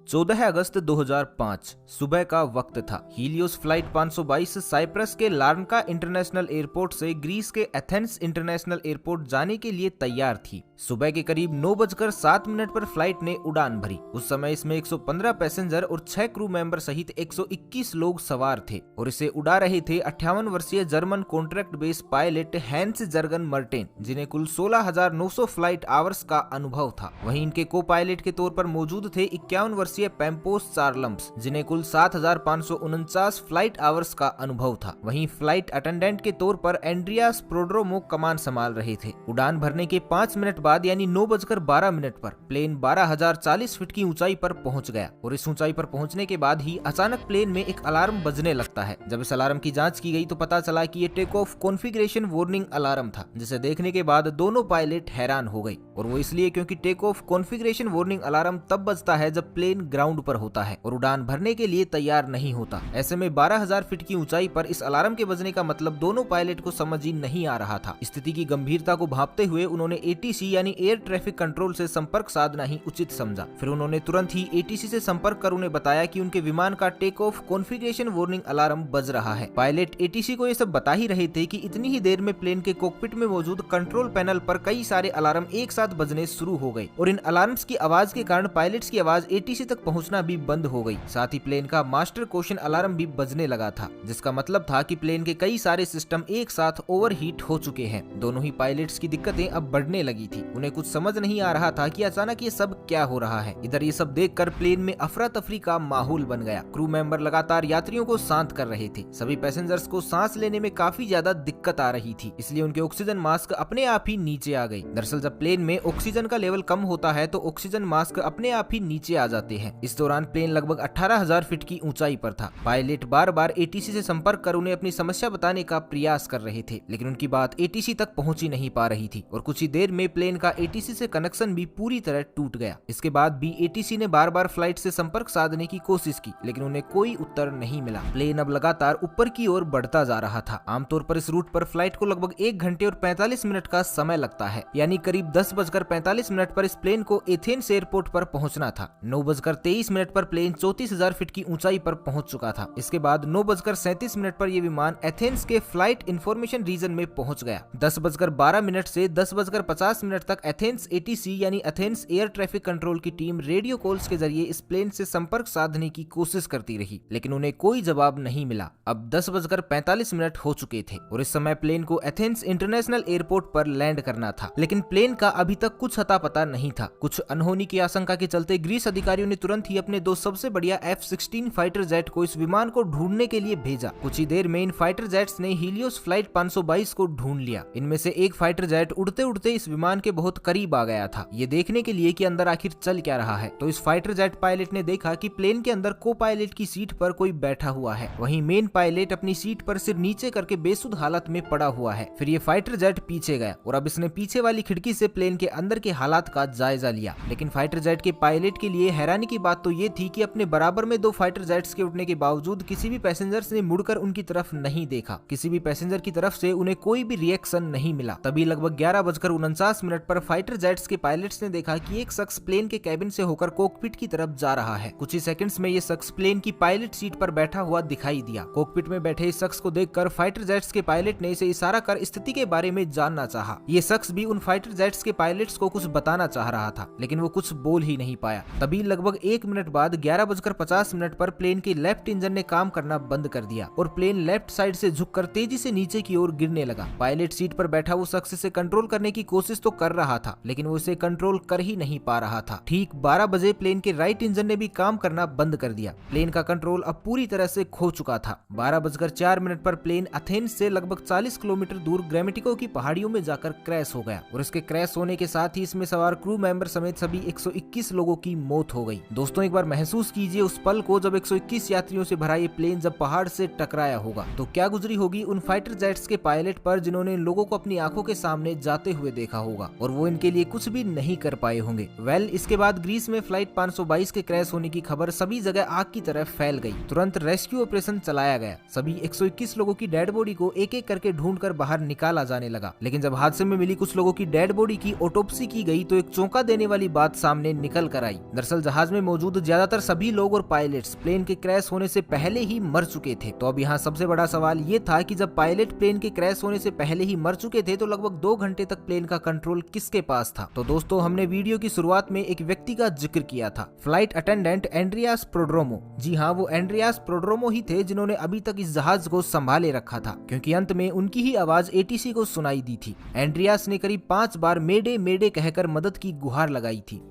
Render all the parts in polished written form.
14 अगस्त 2005 सुबह का वक्त था। हीलियोस फ्लाइट 522 साइप्रस के लार्नका इंटरनेशनल एयरपोर्ट से ग्रीस के एथेंस इंटरनेशनल एयरपोर्ट जाने के लिए तैयार थी। सुबह के करीब 9:07 पर फ्लाइट ने उड़ान भरी। उस समय इसमें 115 पैसेंजर और 6 क्रू मेंबर सहित 121 लोग सवार थे और इसे उड़ा रहे थे 58 वर्षीय German contract base pilot Hans Jurgen Merten, जिन्हें कुल 16,900 फ्लाइट आवर्स का अनुभव था। वहीं इनके को पायलट के तौर पर मौजूद थे 51 वर्षीय पैम्पोस चार्लम्स, जिन्हें कुल 7,549 फ्लाइट आवर्स का अनुभव था। वहीं फ्लाइट अटेंडेंट के तौर पर एंड्रियास प्रोड्रोमो कमान संभाल रहे थे। उड़ान भरने के 5 मिनट बाद यानी 9:12 पर प्लेन 12,040 फीट की ऊंचाई पर पहुंच गया और इस ऊंचाई पर पहुंचने के बाद ही अचानक प्लेन में एक अलार्म बजने लगता है। जब इस अलार्म की जांच की गई तो पता चला कि ये take off configuration warning alarm था, जिसे देखने के बाद दोनों पायलट हैरान हो गई। और वो इसलिए क्योंकि take off configuration warning alarm तब बजता है जब प्लेन ग्राउंड पर होता है और उड़ान भरने के लिए तैयार नहीं होता। ऐसे में 12,000 फीट की ऊंचाई पर इस अलार्म के बजने का मतलब दोनों पायलट को समझ ही नहीं आ रहा था। स्थिति की गंभीरता को भांपते हुए उन्होंने एटीसी यानी एयर ट्रैफिक कंट्रोल से संपर्क साधना ही उचित समझा। फिर उन्होंने तुरंत ही एटीसी से संपर्क कर उन्हें बताया कि उनके विमान का take off configuration warning alarm बज रहा है। पायलट एटीसी को ये सब बता ही रहे थे कि इतनी ही देर में प्लेन के कॉकपिट में मौजूद कंट्रोल पैनल पर कई सारे अलार्म एक साथ बजने शुरू हो गए और इन अलार्म्स की आवाज के कारण पायलट्स की आवाज एटीसी तक पहुंचना भी बंद हो गई। साथ ही प्लेन का मास्टर क्वेश्चन अलार्म भी बजने लगा था, जिसका मतलब था कि प्लेन के कई सारे सिस्टम एक साथ ओवरहीट हो चुके हैं। दोनों ही पायलट्स की दिक्कतें अब बढ़ने लगी थी। उन्हें कुछ समझ नहीं आ रहा था कि अचानक ये सब क्या हो रहा है। इधर ये सब देखकर प्लेन में अफरा तफरी का माहौल बन गया। क्रू मेंबर लगातार यात्रियों को शांत कर रहे थे। सभी पैसेंजर्स को सांस लेने में काफी ज्यादा दिक्कत आ रही थी, इसलिए उनके ऑक्सीजन मास्क अपने आप ही नीचे आ गई। दरअसल जब प्लेन में ऑक्सीजन का लेवल कम होता है तो ऑक्सीजन मास्क अपने आप ही नीचे आ जाते हैं। इस दौरान प्लेन लगभग 18,000 फीट की ऊंचाई पर था। पायलट बार बार एटीसी से संपर्क कर उन्हें अपनी समस्या बताने का प्रयास कर रहे थे, लेकिन उनकी बात एटीसी तक पहुंच ही नहीं पा रही थी और कुछ ही देर में प्लेन का एटीसी से कनेक्शन भी पूरी तरह टूट गया। इसके बाद भी एटीसी ने बार बार फ्लाइट से संपर्क साधने की कोशिश की, लेकिन उन्हें कोई उत्तर नहीं मिला। प्लेन अब लगातार ऊपर की ओर बढ़ता जा रहा था। आमतौर पर इस रूट पर फ्लाइट को लगभग 1 घंटे और 45 मिनट का समय लगता है, यानी करीब 10:45 पर इस प्लेन को एथेंस एयरपोर्ट पर पहुंचना था। 9:23 पर प्लेन 34,000 फीट की ऊंचाई पर पहुंच चुका था। इसके बाद 9:37 पर यह विमान एथेंस के फ्लाइट इंफॉर्मेशन रीजन में पहुंच गया। 10:12 से 10:50 तक एथेंस एटीसी यानी एथेंस एयर ट्रैफिक कंट्रोल की टीम रेडियो कॉल्स के जरिए इस प्लेन से संपर्क साधने की कोशिश करती रही, लेकिन उन्हें कोई जवाब नहीं मिला। अब 10:45 हो चुके थे और इस समय प्लेन को एथेंस इंटरनेशनल एयरपोर्ट पर लैंड करना था, लेकिन प्लेन का अभी तक कुछ अता पता नहीं था। कुछ अनहोनी की आशंका के चलते ग्रीस अधिकारियों ने तुरंत ही अपने 2 सबसे बढ़िया F-16 फाइटर जेट को इस विमान को ढूंढने के लिए भेजा। कुछ ही देर में इन फाइटर जेट्स ने हीलियोस फ्लाइट 522 को ढूंढ लिया। इनमें से एक फाइटर जेट उड़ते उड़ते इस विमान के बहुत करीब आ गया था, ये देखने के लिए कि अंदर आखिर चल क्या रहा है। तो इस फाइटर जेट पायलट ने देखा कि प्लेन के अंदर को पायलट की सीट पर कोई बैठा हुआ है। वहीं मेन पायलट अपनी सीट पर सिर नीचे करके बेसुध हालत में पड़ा हुआ है। फिर ये फाइटर जेट पीछे गया और अब इसने पीछे वाली खिड़की से प्लेन के अंदर के हालात का जायजा लिया। लेकिन फाइटर जेट के पायलट के लिए हैरानी की बात तो ये थी कि अपने बराबर में 2 फाइटर जेट्स के उड़ने के बावजूद किसी भी पैसेंजर्स ने मुड़कर उनकी तरफ नहीं देखा। किसी भी पैसेंजर की तरफ से उन्हें कोई भी रिएक्शन नहीं मिला। तभी लगभग 11:49 पर फाइटर जेट्स के पायलट्स ने देखा कि एक शख्स प्लेन के कैबिन से होकर कॉकपिट की तरफ जा रहा है। कुछ ही सेकंड्स में ये शख्स प्लेन की पायलट सीट पर बैठा हुआ दिखाई दिया। कॉकपिट में बैठे इस शख्स को देखकर फाइटर जेट्स के पायलट ने इसे इशारा कर स्थिति के बारे में जानना चाहा। ये शख्स भी उन फाइटर जेट्स के पायलट्स को कुछ बताना चाह रहा था, लेकिन वो कुछ बोल ही नहीं पाया। तभी लगभग 1 मिनट बाद 11:50 पर प्लेन के लेफ्ट इंजन ने काम करना बंद कर दिया और प्लेन लेफ्ट साइड से झुककर तेजी से नीचे की ओर गिरने लगा। पायलट सीट पर बैठा वो शख्स इसे कंट्रोल करने की कोशिश तो कर रहा था, लेकिन वो इसे कंट्रोल कर ही नहीं पा रहा था। ठीक 12 बजे प्लेन के राइट इंजन ने भी काम करना बंद कर दिया। प्लेन का कंट्रोल अब पूरी तरह से खो चुका था। 12:04 पर प्लेन एथेंस से लगभग 40 किलोमीटर दूर ग्रामेटिको की पहाड़ियों में जाकर क्रैश हो गया और इसके क्रैश होने के साथ ही इसमें सवार क्रू मेंबर समेत सभी 121 लोगों की मौत हो गई। दोस्तों, एक बार महसूस कीजिए उस पल को जब 121 यात्रियों से भरा ये प्लेन जब पहाड़ से टकराया होगा तो क्या गुजरी होगी उन फाइटर जेट्स के पायलट पर, जिन्होंने इन लोगों को अपनी आंखों के सामने जाते हुए देखा होगा और वो इनके लिए कुछ भी नहीं कर पाए होंगे। इसके बाद ग्रीस में फ्लाइट 522 के क्रैश होने की खबर सभी जगह आग की तरह फैल गई। तुरंत रेस्क्यू ऑपरेशन चलाया गया। सभी 121 लोगों की डेड बॉडी को एक एक करके ढूंढकर बाहर निकाला जाने लगा। लेकिन जब हादसे में मिली कुछ लोगों की डेड बॉडी की ऑटोप्सी की गई तो एक चौंका देने वाली बात सामने निकल कर आई। दरअसल जहाज में में मौजूद ज्यादातर सभी लोग और पायलट्स प्लेन के क्रैश होने से पहले ही मर चुके थे। तो अब यहाँ सबसे बड़ा सवाल ये था कि जब पायलट प्लेन के क्रैश होने से पहले ही मर चुके थे तो लगभग 2 घंटे तक प्लेन का कंट्रोल किसके पास था। तो दोस्तों, हमने वीडियो की शुरुआत में एक व्यक्ति का जिक्र किया था, फ्लाइट अटेंडेंट एंड्रियास प्रोड्रोमो। जी हाँ, वो एंड्रियास प्रोड्रोमो ही थे जिन्होंने अभी तक इस जहाज को संभाले रखा था, क्योंकि अंत में उनकी ही आवाज एटीसी को सुनाई दी थी। एंड्रियास ने करीब 5 बार मेडे मेडे कहकर मदद की गुहार लगाई थी।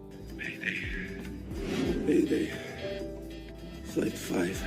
Mayday. Flight 5.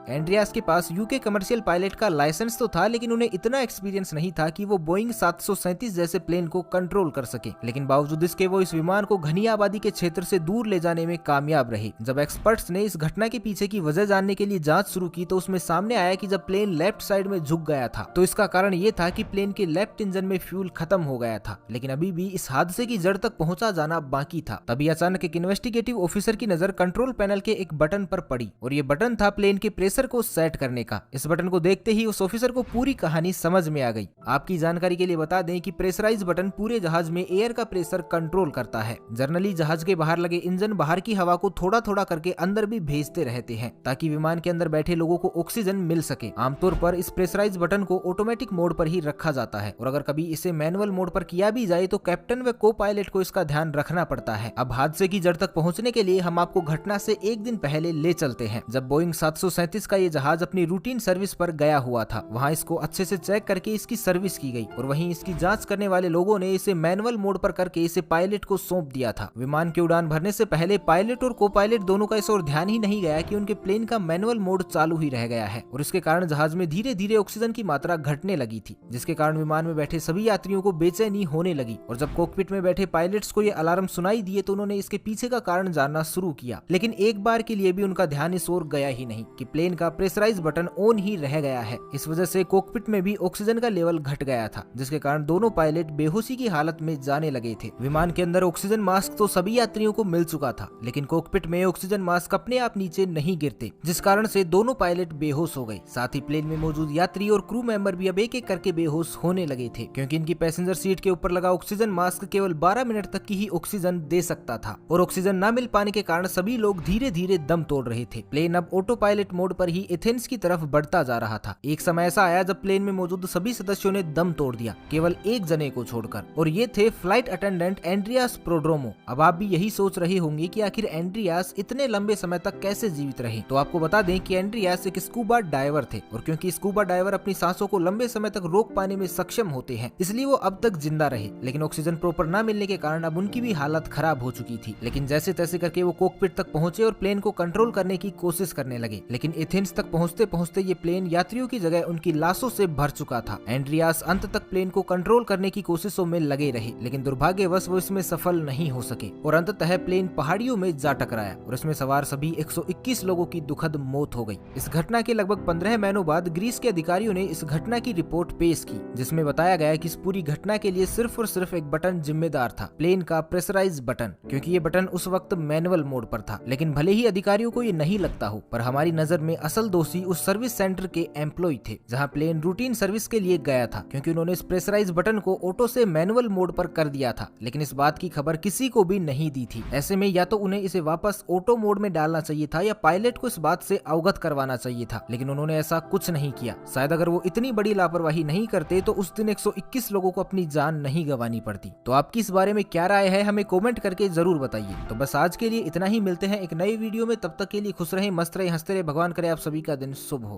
एंड्रियास के पास यूके कमर्शियल पायलट का लाइसेंस तो था, लेकिन उन्हें इतना एक्सपीरियंस नहीं था कि वो बोइंग 737 जैसे प्लेन को कंट्रोल कर सके। लेकिन बावजूद इसके वो इस विमान को घनी आबादी के क्षेत्र से दूर ले जाने में कामयाब रहे। जब एक्सपर्ट्स ने इस घटना के पीछे की वजह जानने के लिए जांच शुरू की तो उसमें सामने आया कि जब प्लेन लेफ्ट साइड में झुक गया था तो इसका कारण ये था कि प्लेन के लेफ्ट इंजन में फ्यूल खत्म हो गया था। लेकिन अभी भी इस हादसे की जड़ तक पहुंचा जाना बाकी था। तभी अचानक एक इन्वेस्टिगेटिव ऑफिसर की नजर कंट्रोल पैनल के एक बटन पर पड़ी और ये बटन था प्लेन के प्रेशर को सेट करने का। इस बटन को देखते ही उस ऑफिसर को पूरी कहानी समझ में आ गई। आपकी जानकारी के लिए बता दें कि प्रेशराइज बटन पूरे जहाज में एयर का प्रेशर कंट्रोल करता है। जनरली जहाज के बाहर लगे इंजन बाहर की हवा को थोड़ा थोड़ा करके अंदर भी भेजते रहते हैं ताकि विमान के अंदर बैठे लोगों को ऑक्सीजन मिल सके। आमतौर पर इस प्रेशराइज बटन को ऑटोमेटिक मोड पर ही रखा जाता है और अगर कभी इसे मैनुअल मोड पर किया भी जाए तो कैप्टन व को पायलट को इसका ध्यान रखना पड़ता है। अब हादसे की जड़ तक पहुंचने के लिए हम आपको घटना से एक दिन पहले ले चलते हैं, जब बोइंग 737 का ये जहाज अपनी रूटीन सर्विस पर गया हुआ था। वहां इसको अच्छे से चेक करके इसकी सर्विस की गई और वहीं इसकी जांच करने वाले लोगों ने इसे मैनुअल मोड पर करके इसे पायलट को सौंप दिया था। विमान की उड़ान भरने से पहले पायलट और को पायलट दोनों का इस ओर ध्यान ही नहीं गया कि उनके प्लेन का मैनुअल मोड चालू ही रह गया है और इसके कारण जहाज में धीरे धीरे ऑक्सीजन की मात्रा घटने लगी थी, जिसके कारण विमान में बैठे सभी यात्रियों को बेचैनी होने लगी। और जब कॉकपिट में बैठे पायलट्स को ये अलार्म सुनाई दिए तो उन्होंने इसके पीछे का कारण जानना शुरू किया। लेकिन एक बार के लिए भी उनका ध्यान इस ओर गया ही नहीं कि प्लेन का प्रेशराइज बटन ऑन ही रह गया है। इस वजह से कॉकपिट में भी ऑक्सीजन का लेवल घट गया था, जिसके कारण दोनों पायलट बेहोशी की हालत में जाने लगे थे। विमान के अंदर ऑक्सीजन मास्क तो सभी यात्रियों को मिल चुका था, लेकिन कॉकपिट में ऑक्सीजन मास्क अपने आप नीचे नहीं गिरते, जिस कारण से दोनों पायलट बेहोश हो गए। साथ ही प्लेन में मौजूद यात्री और क्रू मेंबर भी अब एक एक करके बेहोश होने लगे थे, क्योंकि इनकी पैसेंजर सीट के ऊपर लगा ऑक्सीजन मास्क केवल 12 मिनट तक की ही ऑक्सीजन दे सकता था और ऑक्सीजन न मिल पाने के कारण सभी लोग धीरे धीरे दम तोड़ रहे थे। प्लेन अब ऑटो पायलट मोड पर ही एथेंस की तरफ बढ़ता जा रहा था। एक समय ऐसा आया जब प्लेन में मौजूद सभी सदस्यों ने दम तोड़ दिया, केवल एक जने को छोड़कर, और ये थे फ्लाइट अटेंडेंट एंड्रियास प्रोड्रोमो। अब आप भी यही सोच रहे होंगे कि आखिर एंड्रियास इतने लंबे समय तक कैसे जीवित रहे। तो आपको बता दें कि एंड्रियास एक स्कूबा डाइवर थे और क्योंकि स्कूबा डाइवर अपनी सांसों को लंबे समय तक रोक पाने में सक्षम होते हैं, इसलिए वो अब तक जिंदा रहे। लेकिन ऑक्सीजन प्रॉपर न मिलने के कारण अब उनकी भी हालत खराब हो चुकी थी। लेकिन जैसे तैसे करके वो कॉकपिट तक पहुंचे और प्लेन को कंट्रोल करने की कोशिश करने लगे। लेकिन एथेंस तक पहुंचते पहुंचते ये प्लेन यात्रियों की जगह उनकी लाशों से भर चुका था। एंड्रियास अंत तक प्लेन को कंट्रोल करने की कोशिशों में लगे रहे, लेकिन दुर्भाग्यवश वो इसमें सफल नहीं हो सके और अंततः प्लेन पहाड़ियों में जा टकराया और इसमें सवार सभी 121 लोगों की दुखद मौत हो गई। इस घटना के लगभग 15 महीनों बाद ग्रीस के अधिकारियों ने इस घटना की रिपोर्ट पेश की, जिसमें बताया गया कि इस पूरी घटना के लिए सिर्फ और सिर्फ एक बटन जिम्मेदार था, प्लेन का प्रेशराइज बटन, क्योंकि ये बटन उस वक्त मैनुअल मोड पर था। लेकिन भले ही अधिकारियों को ये नहीं लगता हो, पर हमारी नजर में असल दोषी उस सर्विस सेंटर के एम्प्लॉय थे जहां प्लेन रूटीन सर्विस के लिए गया था, क्योंकि उन्होंने इस प्रेशराइज बटन को ऑटो से मैनुअल मोड पर कर दिया था। लेकिन इस बात की खबर किसी को भी नहीं दी थी। ऐसे में या तो उन्हें इसे वापस ऑटो मोड में डालना चाहिए था या पायलट को इस बात से अवगत करवाना चाहिए था, लेकिन उन्होंने ऐसा कुछ नहीं किया। शायद अगर वो इतनी बड़ी लापरवाही नहीं करते तो उस दिन 121 लोगों को अपनी जान नहीं गंवानी पड़ती। तो आपकी इस बारे में क्या राय है, हमें कमेंट करके जरूर बताइए। तो बस आज के लिए इतना ही, मिलते हैं एक नई वीडियो में। तब तक के लिए खुश रहें, मस्त रहें, हंसते रहें। भगवान करे आप सभी का दिन शुभ हो।